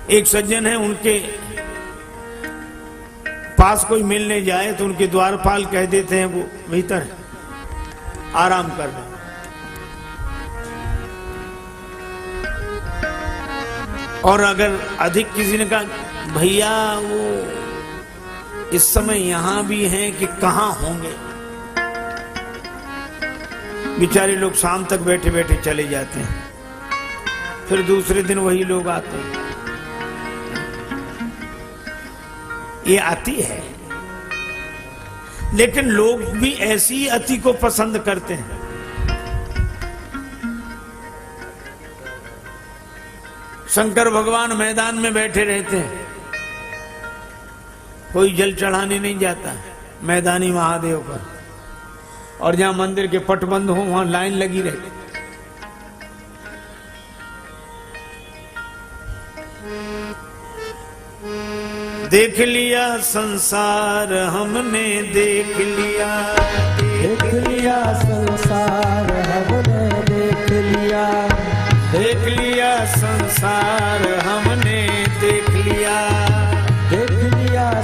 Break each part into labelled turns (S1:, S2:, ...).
S1: एक सज्जन है, उनके पास कोई मिलने जाए तो उनके द्वारपाल कह देते हैं वो भीतर है, आराम कर रहे हैं। और अगर अधिक किसी ने कहा भैया वो इस समय यहां भी हैं कि कहां होंगे, बेचारे लोग शाम तक बैठे बैठे चले जाते हैं, फिर दूसरे दिन वही लोग आते हैं। ये अति है, लेकिन लोग भी ऐसी अति को पसंद करते हैं। शंकर भगवान मैदान में बैठे रहते हैं, कोई जल चढ़ाने नहीं जाता मैदानी महादेव पर, और जहां मंदिर के पट बंद हो वहां लाइन लगी रहती। देख लिया संसार हमने, देख लिया
S2: संसार हमने, देख लिया
S1: संसार हमने, देख लिया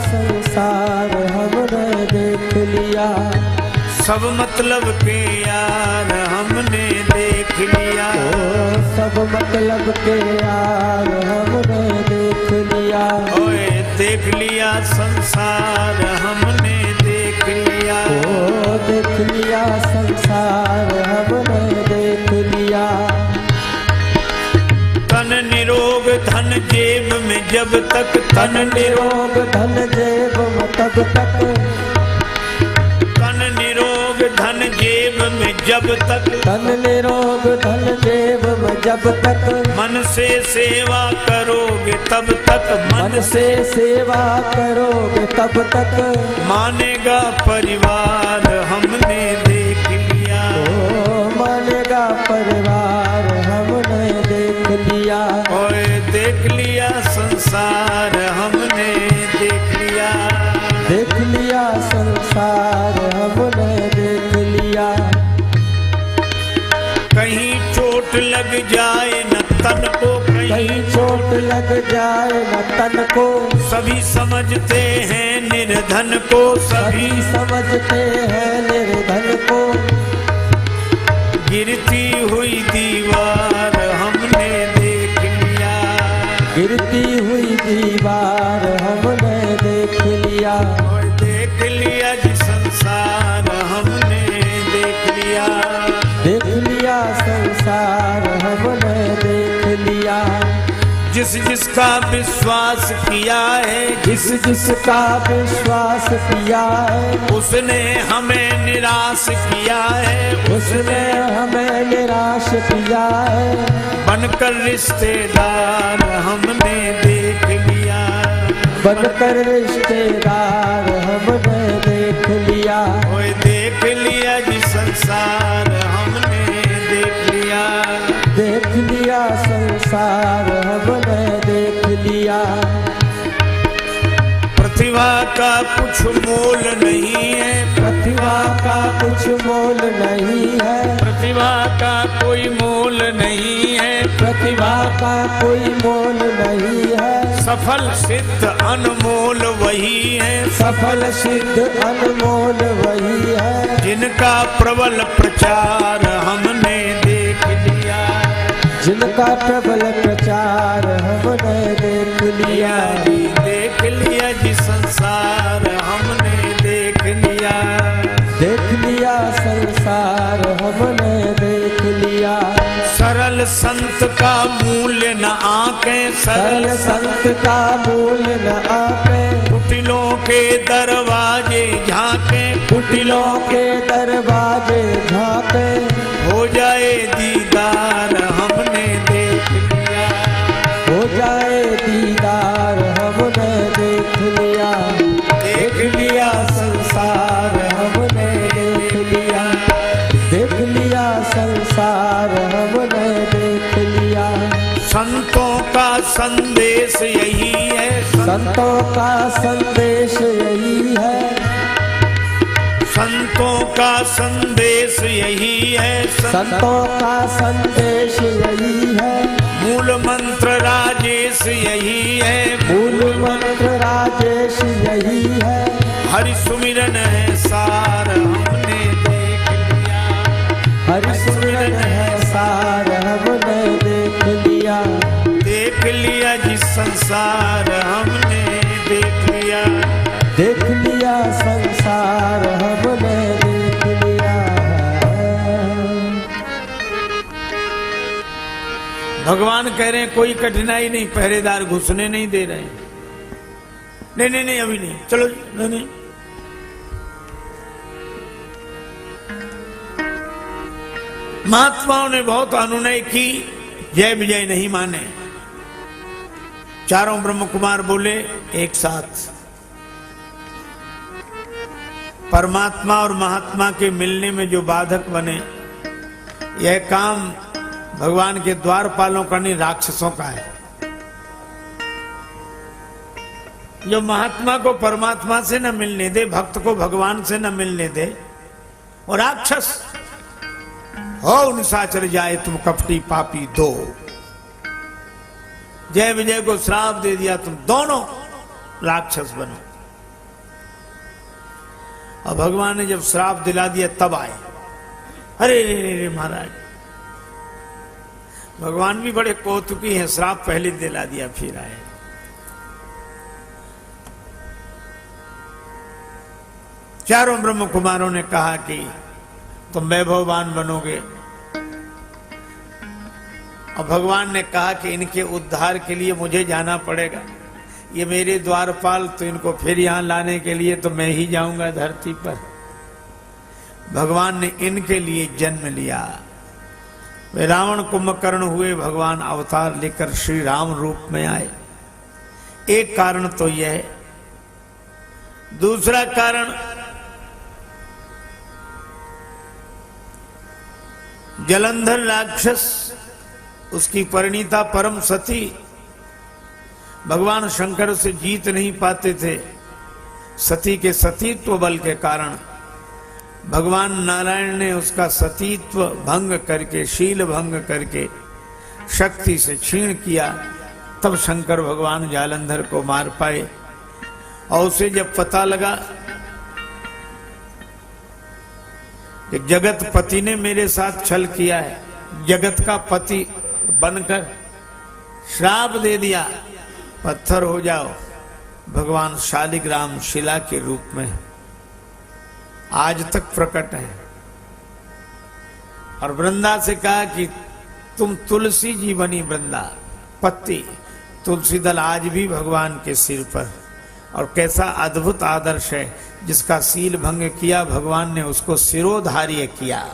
S2: संसार हमने, देख लिया
S1: सब मतलब के यार हमने देख लिया,
S2: सब मतलब के यार हमने देख लिया।
S1: ओए देख लिया संसार हमने, देख लिया
S2: देख लिया संसार हमने, देख लिया
S1: तन निरोग धन जेब में जब तक, तन निरोग
S2: धन जेब में तब तक,
S1: तन निरोग धन जेब में जब तक,
S2: तन निरोग धन जेब में जब तक,
S1: मन से सेवा करोगे तब तक,
S2: मन से सेवा करोगे तब तक,
S1: मानेगा परिवार हमने देख लिया,
S2: मानेगा परिवार हमने देख लिया।
S1: और देख लिया संसार हमने, देख लिया
S2: संसार हमने देख लिया।
S1: कहीं चोट लग जाए न तन को,
S2: कहीं चोट लग जाए न तन को,
S1: सभी समझते हैं निर्धन को,
S2: सभी समझते हैं निर्धन को,
S1: गिरती हुई दीवार हमने देख लिया,
S2: गिरती हुई दीवार हमने देख लिया।
S1: और देख लिया जी संसार हमने देख लिया,
S2: संसार हमने देख लिया।
S1: जिस जिसका विश्वास किया है,
S2: जिस जिसका विश्वास किया है,
S1: उसने हमें निराश किया है,
S2: उसने हमें निराश किया है।
S1: बनकर रिश्तेदार हमने देख लिया,
S2: बनकर रिश्तेदार हमने देख लिया।
S1: ओए देख लिया जी संसार हमने देख लिया,
S2: संसार हमने देख लिया।
S1: प्रतिभा का कुछ मोल नहीं है,
S2: प्रतिभा का कुछ मोल नहीं है,
S1: प्रतिभा का कोई मोल नहीं है,
S2: प्रतिभा का कोई मोल नहीं है।
S1: सफल सिद्ध अनमोल वही है,
S2: सफल सिद्ध अनमोल वही है।
S1: जिनका प्रबल प्रचार हमने देख लिया,
S2: जिनका प्रबल प्रचार हमने देख लिया।
S1: देख लिया जी संसार हमने देख लिया,
S2: संसार हमने देख लिया।
S1: सरल संत का मूल्य न आके,
S2: सरल संत का मूल्य न आके,
S1: कुटिलों के दरवाजे झांके,
S2: कुटिलों के दरवाजे झांके,
S1: हो जाए दीदार हमने देख लिया,
S2: हो जाए दीदार हमने देख लिया।
S1: देख लिया संसार हमने देख लिया,
S2: संसार हमने देख लिया।
S1: संतों का संदेश यही है,
S2: संतों का संदेश यही है,
S1: संतों का संदेश यही है,
S2: संतों का संदेश यही है।
S1: मूल मंत्र राजेश यही है,
S2: मूल मंत्र राजेश यही है,
S1: हरि सुमिरन है सार हमने देख लिया,
S2: हरि सुमिरन है सार हमने देख लिया,
S1: देख लिया जिस संसार हमने देख लिया,
S2: देख लिया संसार हमने देख लिया।
S1: भगवान कह रहे हैं कोई कठिनाई नहीं, पहरेदार घुसने नहीं दे रहे हैं। नहीं नहीं नहीं अभी नहीं, चलो जी, नहीं नहीं। महात्माओं ने बहुत अनुनय की, जय विजय नहीं माने। चारों ब्रह्म कुमार बोले एक साथ, परमात्मा और महात्मा के मिलने में जो बाधक बने, यह काम भगवान के द्वारपालों का नहीं, राक्षसों का है। जो महात्मा को परमात्मा से न मिलने दे, भक्त को भगवान से न मिलने दे, और राक्षस हो निशाचर जाए तुम कपटी पापी दो। जय विजय को श्राप दे दिया, तुम दोनों राक्षस बनो। और भगवान ने जब श्राप दिला दिया तब आए। अरे रे रे रे महाराज, भगवान भी बड़े कौतुकी हैं, श्राप पहले दिला दिया फिर आए। चारों ब्रह्म कुमारों ने कहा कि तुम वैभववान बनोगे, और भगवान ने कहा कि इनके उद्धार के लिए मुझे जाना पड़ेगा। ये मेरे द्वारपाल, तो इनको फिर यहां लाने के लिए तो मैं ही जाऊंगा धरती पर। भगवान ने इनके लिए जन्म लिया। वे रावण कुंभकर्ण हुए, भगवान अवतार लेकर श्री राम रूप में आए। एक कारण तो यह है। दूसरा कारण, जलंधर राक्षस, उसकी परिणीता परम सती, भगवान शंकर से जीत नहीं पाते थे। सती के सतीत्व बल के कारण भगवान नारायण ने उसका सतीत्व भंग करके, शील भंग करके शक्ति से क्षीण किया। तब शंकर भगवान जालंधर को मार पाए। और उसे जब पता लगा कि जगत पति ने मेरे साथ छल किया है, जगत का पति बनकर श्राप दे दिया, पत्थर हो जाओ। भगवान शालिग्राम शिला के रूप में आज तक प्रकट है। और वृंदा से कहा कि तुम तुलसी जी बनी वृंदा, पत्ती। तुलसी दल आज भी भगवान के सिर पर। और कैसा अद्भुत आदर्श है, जिसका सील भंग किया भगवान ने उसको सिरोधार्य किया।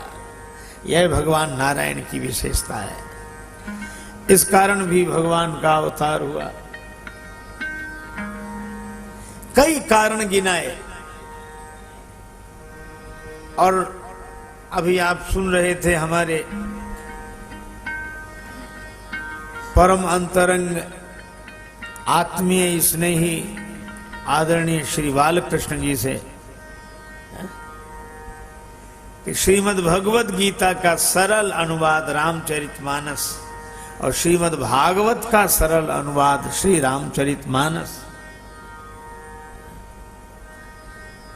S1: यह भगवान नारायण की विशेषता है। इस कारण भी भगवान का अवतार हुआ। कई कारण गिनाए। और अभी आप सुन रहे थे हमारे परम अंतरंग आत्मीय स्नेही आदरणीय श्री बालकृष्ण जी से कि श्रीमद् भगवत गीता का सरल अनुवाद रामचरितमानस और श्रीमद् भागवत का सरल अनुवाद श्री रामचरितमानस।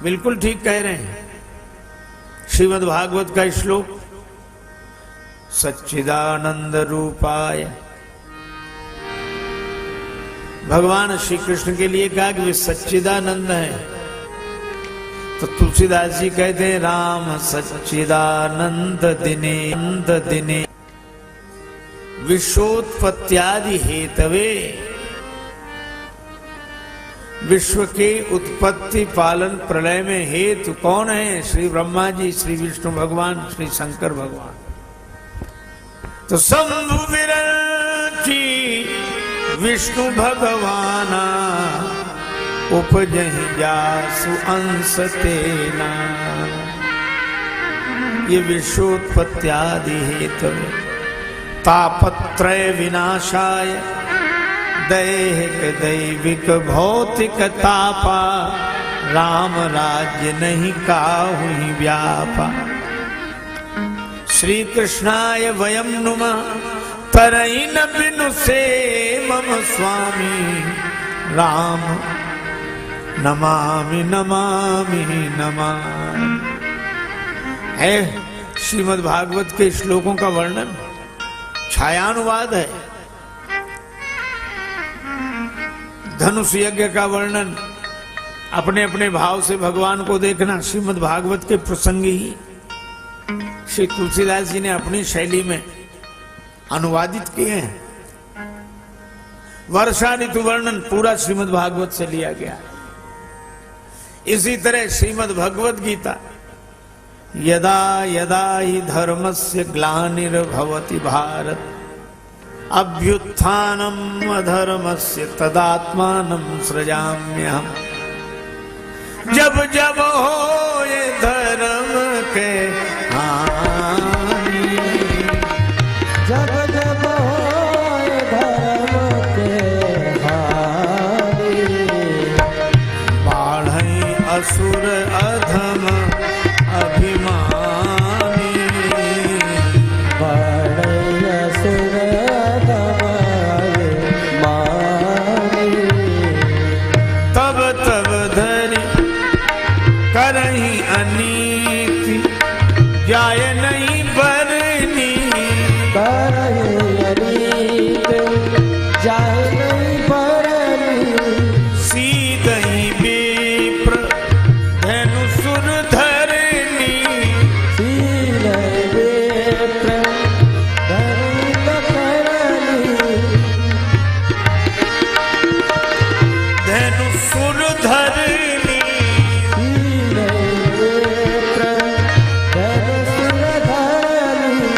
S1: बिल्कुल ठीक कह रहे हैं। श्रीमद् भागवत का श्लोक, सच्चिदानंद रूपाय, भगवान श्री कृष्ण के लिए कहा कि वे सच्चिदानंद हैं। तो तुलसीदास जी कहते हैं, राम सच्चिदानंद दिने अंत दिने विश्वोत्पत्त्यादि हेतवे। विश्व के उत्पत्ति पालन प्रलय में हेतु कौन है? श्री ब्रह्मा जी, श्री विष्णु भगवान, श्री शंकर भगवान। तो शंभु विरची विष्णु भगवाना, उपजहि जासु अंश तेना। ये विश्वोत्पत्त्यादि हेतु तापत्रय विनाशाय, दैहिक दैविक भौतिक तापा, राम राज्य नहीं काहु ही व्यापा। श्री कृष्णाय वयं नुमः तरई न बिनु से मम स्वामी राम नमामि नमामि नमामि। है श्रीमद् भागवत के श्लोकों का वर्णन, छायानुवाद है। धनुष यज्ञ का वर्णन, अपने अपने भाव से भगवान को देखना, श्रीमद् भागवत के प्रसंग ही श्री तुलसीदास जी ने अपनी शैली में अनुवादित किए हैं। वर्षा ऋतु वर्णन पूरा श्रीमद् भागवत से लिया गया। इसी तरह श्रीमद् भगवत गीता, यदा यदा हि धर्मस्य ग्लानिर्भवति भारत अभ्युत्थानम् अधर्मस्य तदात्मानं सृजाम्यहम्। जब जब हो ये धर्म के हानि,
S2: जब जब हो ये धर्म के हानि,
S1: बाढ़ई असुर अधम अभिमानी,
S2: बढ़ई असुर अधम अभिमानी,
S1: तब तब धरि करही अनीति, जाय नहीं बरनी,
S2: करही अनीत जाय नहीं बरनी,
S1: सीधहि विप्र धनुसुर धरनी,
S2: सीधहि विप्र धनुत करनी,
S1: धनुसुर धरनी,
S2: सीधहि विप्र धनुसुर धरनी,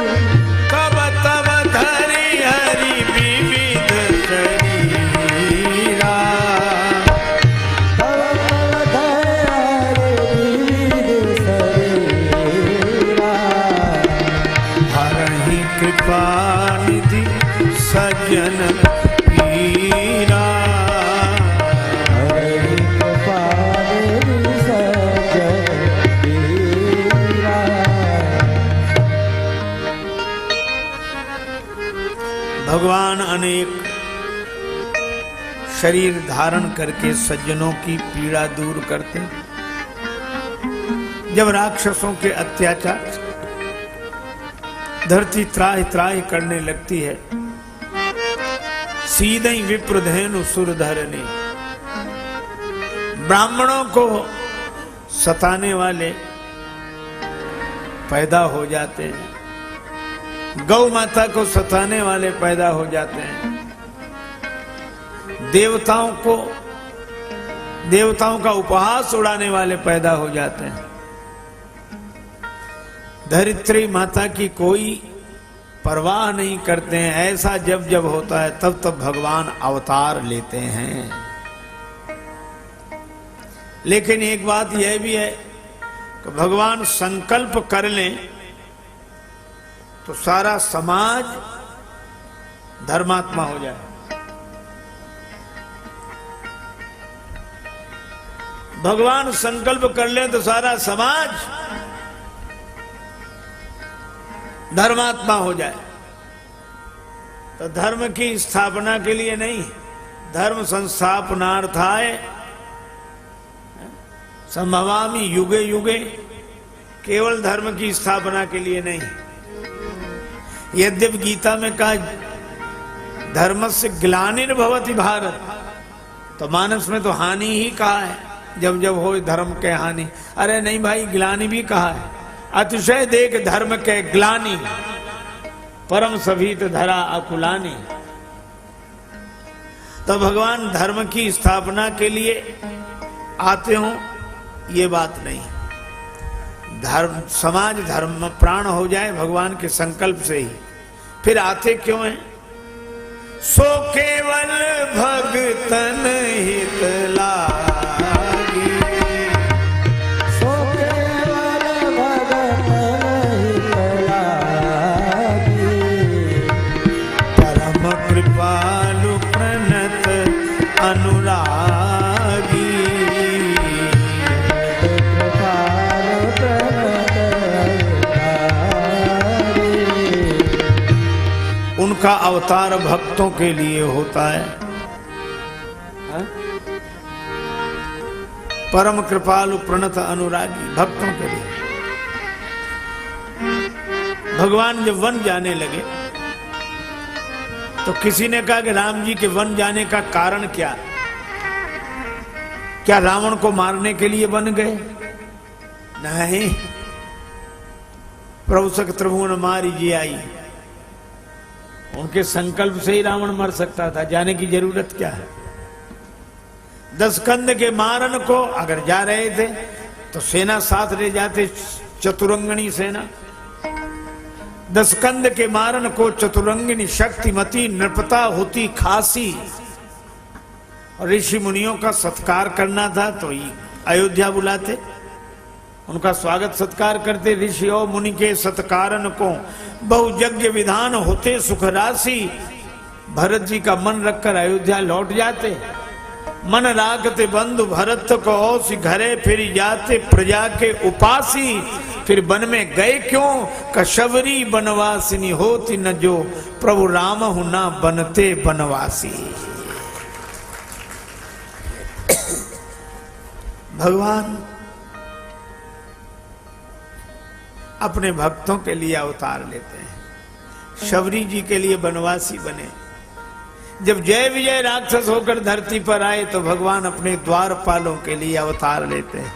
S1: तब तब धरि हरि विविध शरीरा,
S2: तव तव धरि विविध शरीरा,
S1: हरहि कृपा निधि सज्जन पीरा,
S2: हरि कृपानिधि सज्जन पीरा।
S1: भगवान अनेक शरीर धारण करके सज्जनों की पीड़ा दूर करते। जब राक्षसों के अत्याचार धरती त्राहि त्राहि करने लगती है, सीधे ही विप्रधेनु सुर धरने, ब्राह्मणों को सताने वाले पैदा हो जाते हैं, गौ माता को सताने वाले पैदा हो जाते हैं, देवताओं का उपहास उड़ाने वाले पैदा हो जाते हैं। धरित्री माता की कोई परवाह नहीं करते हैं। ऐसा जब जब होता है तब तब भगवान अवतार लेते हैं। लेकिन एक बात यह भी है कि भगवान संकल्प कर लें तो सारा समाज धर्मात्मा हो जाए। भगवान संकल्प कर लें तो सारा समाज धर्मात्मा हो जाए। तो धर्म की स्थापना के लिए नहीं, धर्म संस्थापनार्थाय संभवामि युगे युगे, केवल धर्म की स्थापना के लिए नहीं। यद्यपि गीता में कहा धर्मस्य ग्लानिर्भवति भारत, तो मानस में तो हानि ही कहा है, जब जब हो धर्म के हानि। अरे नहीं भाई, ग्लानि भी कहा है। अतिशय देख धर्म के ग्लानि, परम सभीत धरा अकुलानी। तो भगवान धर्म की स्थापना के लिए आते हो, ये बात नहीं। धर्म समाज धर्म प्राण हो जाए भगवान के संकल्प से ही। फिर आते क्यों हैं? सो केवल भगतन हित लागी,
S2: सो केवल भगतन हित लागी,
S1: परम कृपालु प्रणत अनुरागी।
S2: कृपालु प्रणत अनुरागी।
S1: सबका अवतार भक्तों के लिए होता है। परम कृपालु प्रणत अनुरागी भक्तों के लिए। भगवान जब वन जाने लगे तो किसी ने कहा कि राम जी के वन जाने का कारण क्या? क्या रावण को मारने के लिए बन गए? नहीं, प्रभु सक त्रिभुवन मारी जी आई। उनके संकल्प से ही रावण मर सकता था, जाने की जरूरत क्या है? 10 कंद के मारन को अगर जा रहे थे तो सेना साथ ले जाते, चतुरंगणी सेना। 10 कंद के मारन को चतुरंगिनी शक्तिमती नृपता होती खासी। और ऋषि मुनियों का सत्कार करना था तो अयोध्या बुलाते, उनका स्वागत सत्कार करते। ऋषि और मुनि के सत्कारन को बहु यज्ञ विधान होते सुख राशि। भरत जी का मन रखकर अयोध्या लौट जाते। मन राखते बंधु भरत को औसी घरे फिर जाते प्रजा के उपासी। फिर वन में गए क्यों? कशबरी बनवासिनी होती न जो प्रभु राम हु ना बनते बनवासी। भगवान अपने भक्तों के लिए अवतार लेते हैं। शबरी जी के लिए बनवासी बने। जब जय विजय राक्षस होकर धरती पर आए तो भगवान अपने द्वारपालों के लिए अवतार लेते हैं।